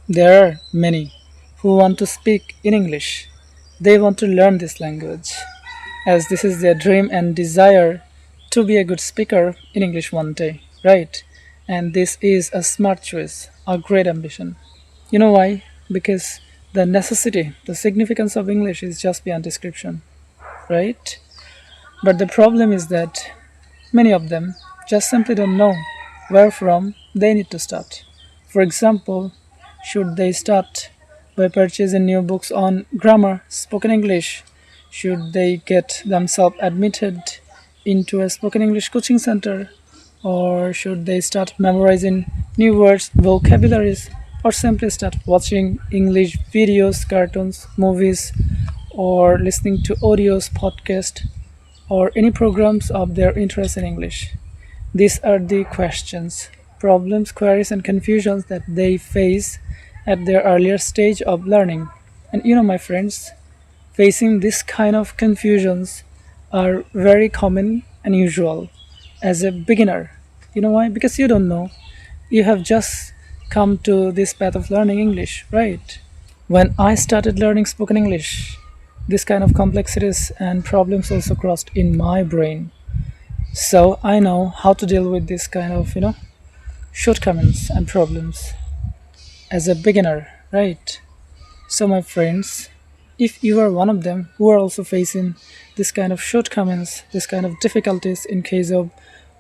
There are many who want to speak in English. They want to learn this language, as this is their dream and desire to be a good speaker in English one day, right? And this is a smart choice, a great ambition. You know why? Because the necessity, the significance of English is just beyond description, right? But the problem is that many of them just simply don't know where from they need to start. For example, should they start by purchasing new books on grammar, spoken English? Should they get themselves admitted into a spoken English coaching center? Or should they start memorizing new words, vocabularies, or simply start watching English videos, cartoons, movies, or listening to audios, podcast, or any programs of their interest in English? These are the questions, problems, queries, and confusions that they face at their earlier stage of learning. And my friends, facing this kind of confusions are very common and usual as a beginner. You know why? Because you don't know. You have just come to this path of learning English, right? When I started learning spoken English, this kind of complexities and problems also crossed in my brain. So I know how to deal with this kind of, shortcomings and problems as a beginner, right? So, my friends, if you are one of them who are also facing this kind of shortcomings, this kind of difficulties in case of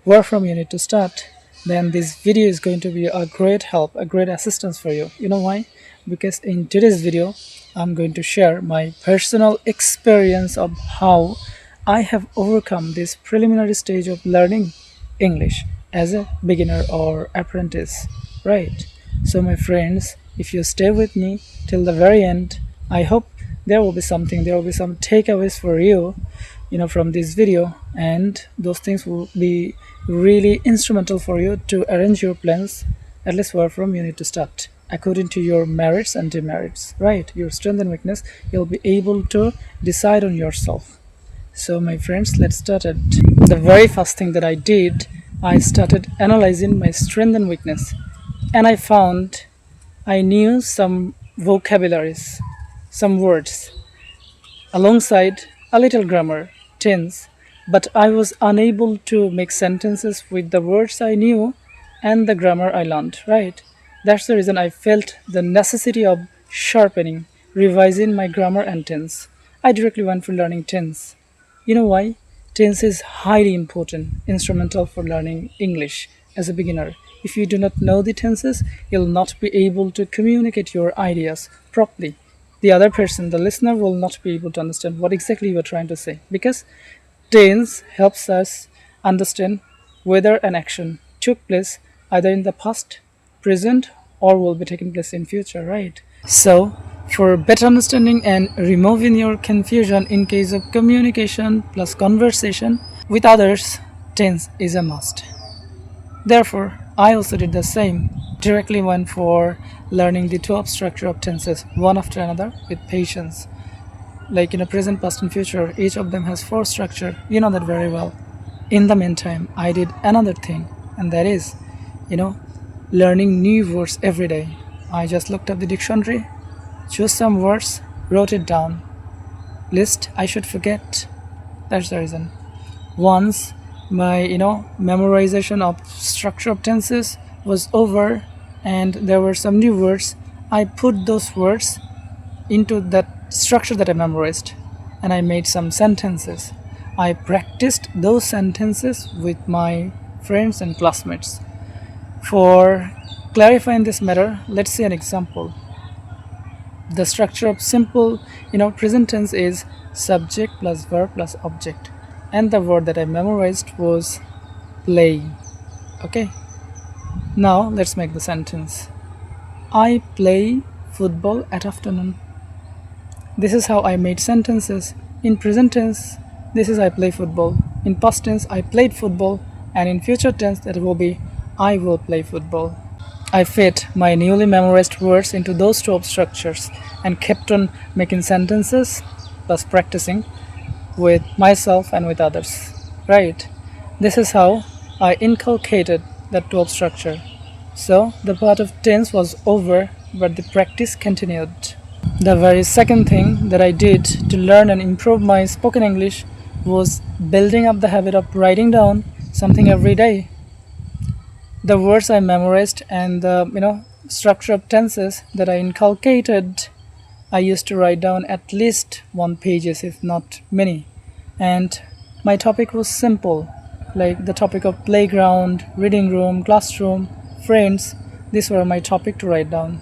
where from you need to start, then this video is going to be a great help, a great assistance for you. You know why? Because in today's video, I'm going to share my personal experience of how I have overcome this preliminary stage of learning English as a beginner or apprentice, right? So, my friends, if you stay with me till the very end, I hope there will be some takeaways for you, from this video, and those things will be really instrumental for you to arrange your plans, at least where from you need to start, according to your merits and demerits, right? Your strength and weakness, you'll be able to decide on yourself. So, my friends, let's start it. The very first thing that I did, I started analyzing my strength and weakness, and I found I knew some vocabularies, some words, alongside a little grammar, tense, but I was unable to make sentences with the words I knew and the grammar I learned, right? That's the reason I felt the necessity of sharpening, revising my grammar and tense. I directly went for learning tense. You know why? Tense is highly important, instrumental for learning English as a beginner. If you do not know the tenses, you'll not be able to communicate your ideas properly. The other person, the listener, will not be able to understand what exactly you are trying to say, because tense helps us understand whether an action took place either in the past, present, or will be taking place in future, right? So, for better understanding and removing your confusion in case of communication plus conversation with others, tense is a must. Therefore, I also did the same. Directly went for learning the 12 structure of tenses one after another with patience. Like in a present, past, and future, each of them has four structure. You know that very well. In the meantime, I did another thing, and that is, you know, learning new words every day. I just looked up the dictionary, chose some words, wrote it down. List I should forget. That's the reason. Once my memorization of structure of tenses was over and there were some new words, I put those words into that structure that I memorized and I made some sentences. I practiced those sentences with my friends and classmates. For clarifying this matter, let's see an example. The structure of simple present tense is subject plus verb plus object, and the word that I memorized was play. Okay, now let's make the sentence. I play football at afternoon. This is how I made sentences. In present tense, this is I play football. In past tense, I played football, and in future tense, that will be I will play football. I fit my newly memorized words into those 12 structures and kept on making sentences plus practicing with myself and with others. Right? This is how I inculcated that 12 structure. So the part of tense was over, but the practice continued. The very second thing that I did to learn and improve my spoken English was building up the habit of writing down something every day. The words I memorized and the structure of tenses that I inculcated, I used to write down at least one pages, if not many. And my topic was simple, like the topic of playground, reading room, classroom, friends. These were my topic to write down.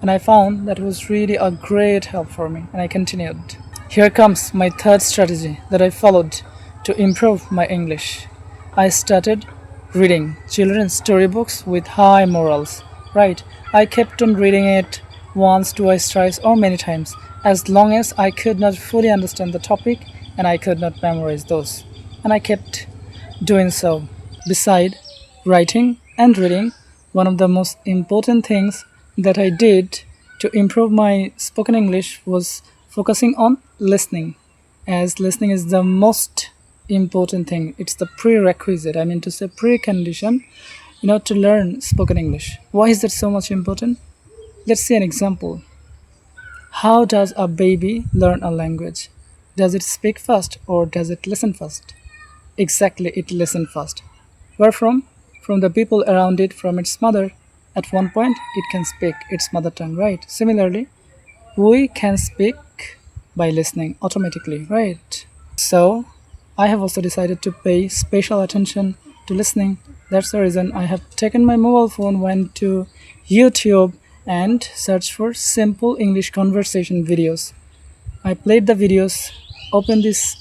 And I found that was really a great help for me, and I continued. Here comes my third strategy that I followed to improve my English. I started reading children's storybooks with high morals. Right, I kept on reading it once, twice, thrice, or many times, as long as I could not fully understand the topic and I could not memorize those. And I kept doing so. Beside writing and reading, one of the most important things that I did to improve my spoken English was focusing on listening, as listening is the most important thing. It's the prerequisite, I mean to say precondition, to learn spoken English. Why is that so much important? Let's see an example. How does a baby learn a language? Does it speak first or does it listen first? Exactly, it listens first. Where from? From the people around it, from its mother. At one point, it can speak its mother tongue, right? Similarly, we can speak by listening automatically, right? So, I have also decided to pay special attention to listening. That's the reason I have taken my mobile phone, went to YouTube, and searched for simple English conversation videos. I played the videos, opened this,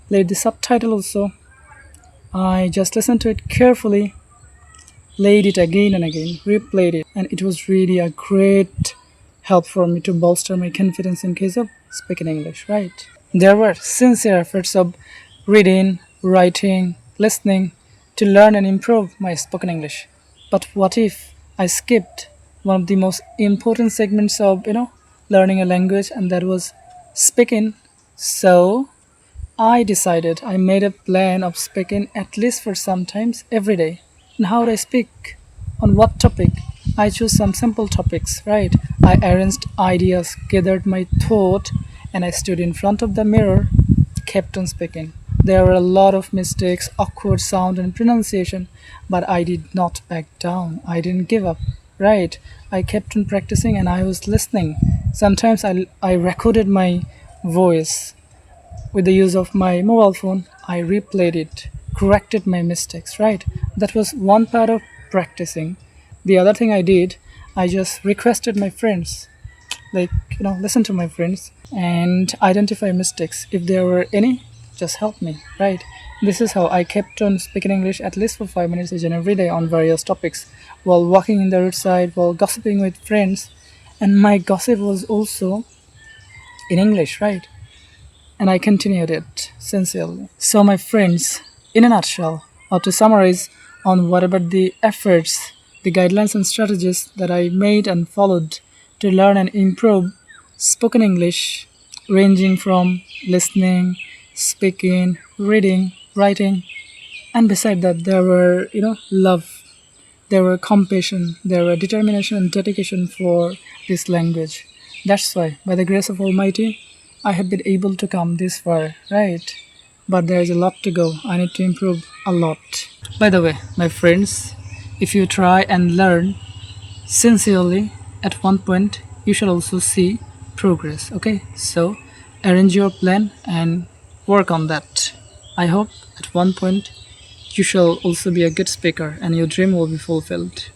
played the subtitle also. I just listened to it carefully, played it again and again, replayed it, and it was really a great help for me to bolster my confidence in case of speaking English, right? There were sincere efforts of reading, writing, listening to learn and improve my spoken English. But what if I skipped one of the most important segments of, learning a language, and that was speaking? So I made a plan of speaking at least for sometimes every day. And how would I speak? On what topic? I chose some simple topics, right? I arranged ideas, gathered my thought, and I stood in front of the mirror, kept on speaking. There were a lot of mistakes, awkward sound and pronunciation, but I did not back down. I didn't give up, right? I kept on practicing and I was listening. Sometimes I recorded my voice with the use of my mobile phone. I replayed it, corrected my mistakes, right? That was one part of practicing. The other thing I did, I just requested my friends, like, listen to my friends and identify mistakes. If there were any, just help me, right? This is how I kept on speaking English at least for 5 minutes each and every day on various topics, while walking in the roadside, while gossiping with friends. And my gossip was also in English, right? And I continued it sincerely. So, my friends, in a nutshell, or to summarize on whatever the efforts, the guidelines and strategies that I made and followed to learn and improve spoken English, ranging from listening, speaking, reading, writing, and beside that, there were, love, there were compassion, there were determination and dedication for this language. That's why, by the grace of Almighty, I have been able to come this far, right? But there is a lot to go. I need to improve a lot. By the way, my friends, if you try and learn sincerely, at one point you shall also see progress. Okay, so arrange your plan and work on that. I hope at one point you shall also be a good speaker and your dream will be fulfilled.